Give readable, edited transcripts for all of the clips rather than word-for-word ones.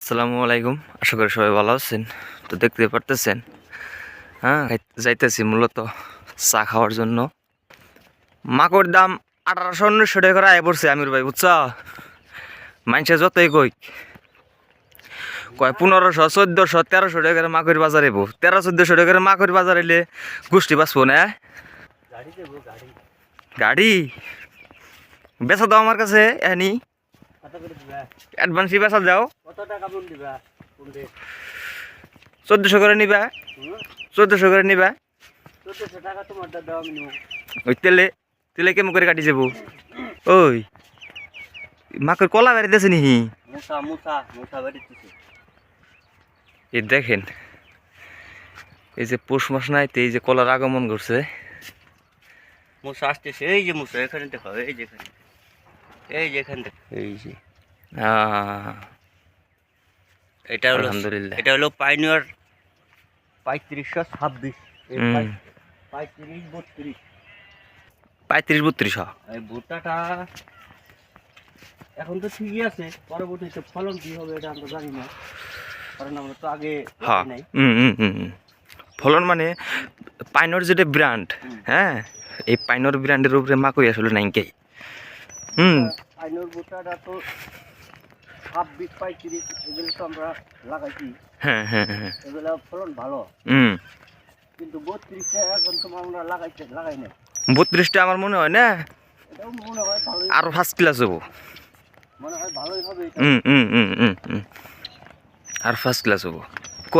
আসসালামু আলাইকুম, আশা করি সবাই ভালো আছেন। তো দেখতে পারতেছেন, হ্যাঁ, যাইতেছি মূলত চা খাওয়ার জন্য। মাকড় দাম 1800-1900 টাকা করে আয় পড়ছে আমির ভাই, বুঝছ? মানুষে যতই কই কয় 1500, 1400, 1300 টাকা করে মাকড় বাজার এবো। 1300-1400 টাকা করে মাকড় বাজার এলে গোষ্ঠী বাঁচবো না। গাড়ি বেচা দাও আমার কাছে, এনি অ্যাডভান্স বেচা যাও। 1400 করে নিবা, 1400 করে নিবা। ওই তেলে তেলে কেমন করে কাটি যাবো? ওই মাকড় কলা বেড়াইতেছে নি? এই দেখেন, এই যে পৌষ মাস নাই, এই যে কলার আগমন করছে। মশা আসতেছে, এই যে মশা এখানে দেখো, এই যে এখানে, এই যে এখান থেকে, এই যে এটা হলো, আলহামদুলিল্লাহ, এটা হলো পাইনিয়ার 3526, 35-32। এই ভুট্টাটা এখন তো ঠিকই আছে, পরবর্তীতে ফলন কি হবে এটা আমরা জানি না, কারণ আমরা তো আগে নাই। ফলন মানে পাইনর যেটা ব্র্যান্ড, হ্যাঁ, এই পাইনর ব্র্যান্ডের উপরে মাকড়ি আসলে নাইকেই। পাইনর ভুট্টাটা তো 26-35 এগুলো তো আমরা লাগাইছি। হ্যাঁ হ্যাঁ হ্যাঁ, এগুলো ফলন ভালো, কিন্তু 32টা এখন তো আমরা লাগাই না। 32টা আমার মনে হয় না, এটাও মনে হয় ভালোই, আরো ফার্স্ট ক্লাস হবো, মনে হয় ভালোই হবে এটা। আর ফার্স্ট ক্লাস হবো।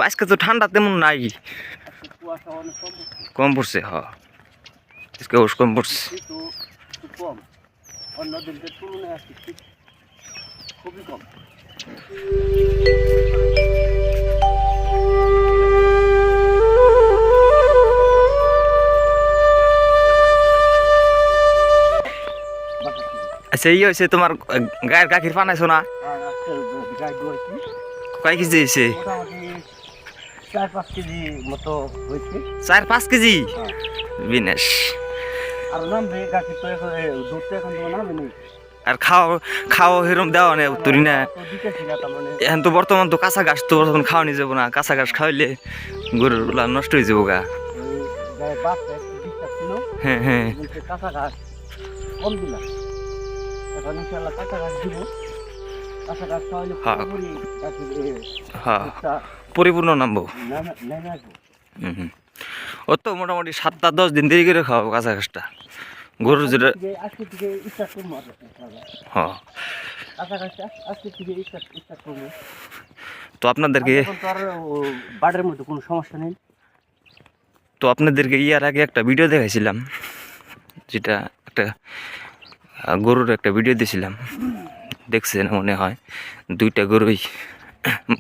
আজকে তো ঠান্ডা তেমন নাই, কুয়াশা অনেক কম পড়ছে। আজকে কম পড়ছে, কিন্তু একটু কম, অন্য দিনদের তুলনায় আজকে ঠিক খুবই কম। আচ্ছা, এই হয়েছে তোমার গায়ের গাখির পানাইছো না? কয় কেজি হয়েছে? 4-5 কেজি মতো হয়েছে। 4-5 কেজি? বিনেশ। আর নামবে গাখি তো এখন, দুধ তো এখন নামবে নেই। আর খাও এরকম দেওয়া নেই উত্তরি না। এখন তো বর্তমান তো কাঁচা ঘাস তো বর্তমান খাওয়া নিয়ে যাবো না, কাঁচা ঘাস খাওয়াইলে গরুগুলা নষ্ট হয়ে যাবো গা। হ্যাঁ হ্যাঁ, কাঁচা ঘাস কম দিলাম, এখন ইনশাল্লাহ কাঁচা ঘাস দিব। কাঁচা ঘাস খাওয়াইলে পরিপূর্ণ নামবো। ও তো মোটামুটি 7-10 দিন দেরি করে খাওয়াবো কাঁচা ঘাসটা গরুর, যেটা আজকে থেকে স্টার্ট করবো। কাঁচা ঘাসটা আজকে থেকে স্টার্ট করবো। তো আপনাদেরকে বাড়ির মধ্যে কোনো সমস্যা নেই। তো আপনাদেরকে ইয়ার আগে একটা ভিডিও দেখাইছিলাম, যেটা একটা গরুর একটা ভিডিও দিয়েছিলাম, দেখছেন মনে হয়। 2টা গরুই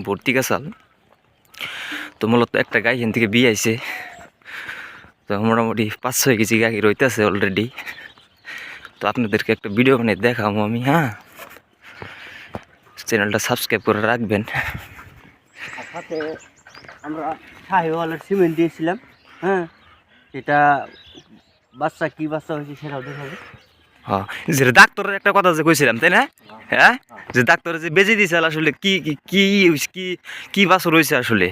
ভর্তি কাঁচাল। তো মূলত একটা গাই এখান থেকে বিয়ে আইছে, তো মোটামুটি 5-6 কেজি গাখি রইতেছে অলরেডি। তো আপনাদেরকে একটা ভিডিও বানিয়ে দেখাবো আমি, হ্যাঁ, চ্যানেলটা সাবস্ক্রাইব করে রাখবেন। সাথে আমরা শাহিওয়ালের সিমেন্ট দিয়েছিলাম, হ্যাঁ, সেটা বাচ্চা কি বাচ্চা হয়েছে সেটাও দেখাবো। হ্যাঁ, যে ডাক্তারের একটা কথা যে কইছিলাম, তাই না? হ্যাঁ, যে ডাক্তারে যে বেজি দিয়েছে আসলে কি কি কি কি কি বাছর হয়েছে আসলে।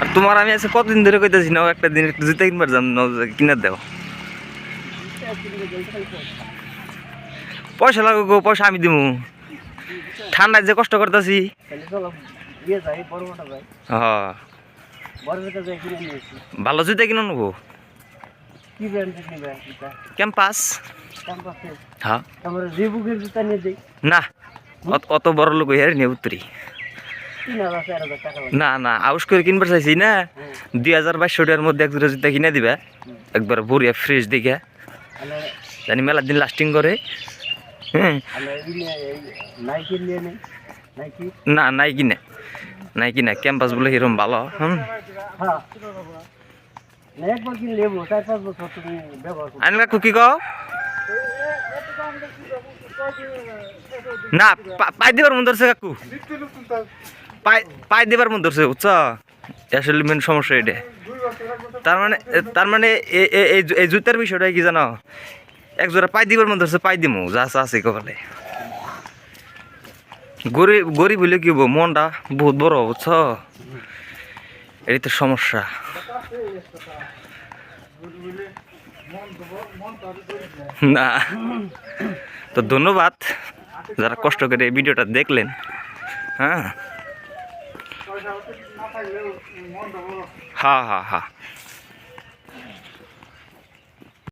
আর তোমার আমি আজকে কতদিন ধরে কইতেছি না একটা দিন একটু জুতা কিনবার যাম, কিনে দাও। পয়সা লাগবে, পয়সা আমি দিমু। ঠান্ডায় যে কষ্ট করতেছি। হ্যাঁ, ভালো জুতা কিনে নেবো। ক্যাম্পাস। হ্যাঁ, না অত বড় লোক হয়ে নিয়ে উত্তরি না না, আউস করে কিনবার চাইছি না। 2200 টাকার মধ্যে এক জোড়া জুতা কিনে দিবা, একবার বড়িয়া ফ্রেশ দেখে, জানি মেলা দিন লাস্টিং করে। হ্যাঁ, না নাই কিনে ক্যাম্পাস বলে এরকম ভালো। আনলা কি কও না, পাই দিবার মন ধরছে কাকু, পাই দিবার মন ধরছে, বুঝছ? আসলে মেন সমস্যা এটা। তার মানে এই জুতার বিষয়টা কি জানো, এক জোড়া পাই দিবার মন ধরছে, পাই দিমু যা আছে কপালে। গরিব গরিব হইলে কি হবো, মনটা বহুত বড়, বুঝছ? এটাই তো সমস্যা। না, তো ধন্যবাদ যারা কষ্ট করে এই ভিডিওটা দেখলেন। হ্যাঁ, হ্যাঁ, হ্যাঁ, হ্যাঁ।